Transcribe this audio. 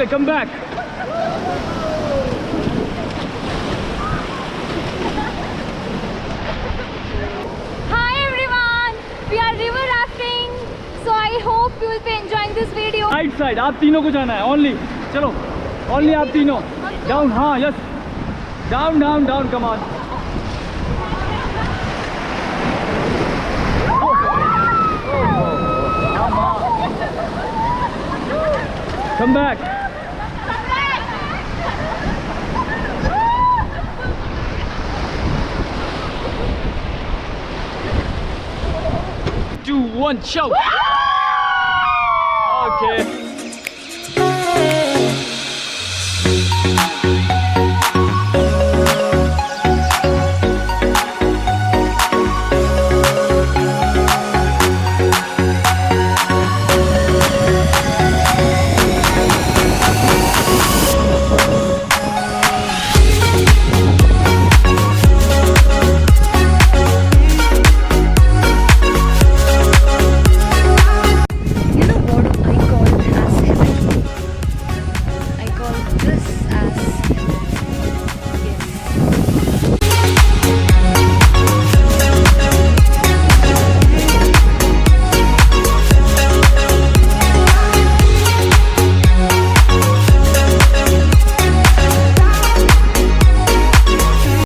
Okay, come back. Hi everyone, we are river rafting. So I hope you will be enjoying this video. Right side. आप तीनों को जाना है. Only. चलो. Only आप तीनों. Down. हाँ. Yes. Down, down, down. Come on. Come back. 2, 1, show. Okay.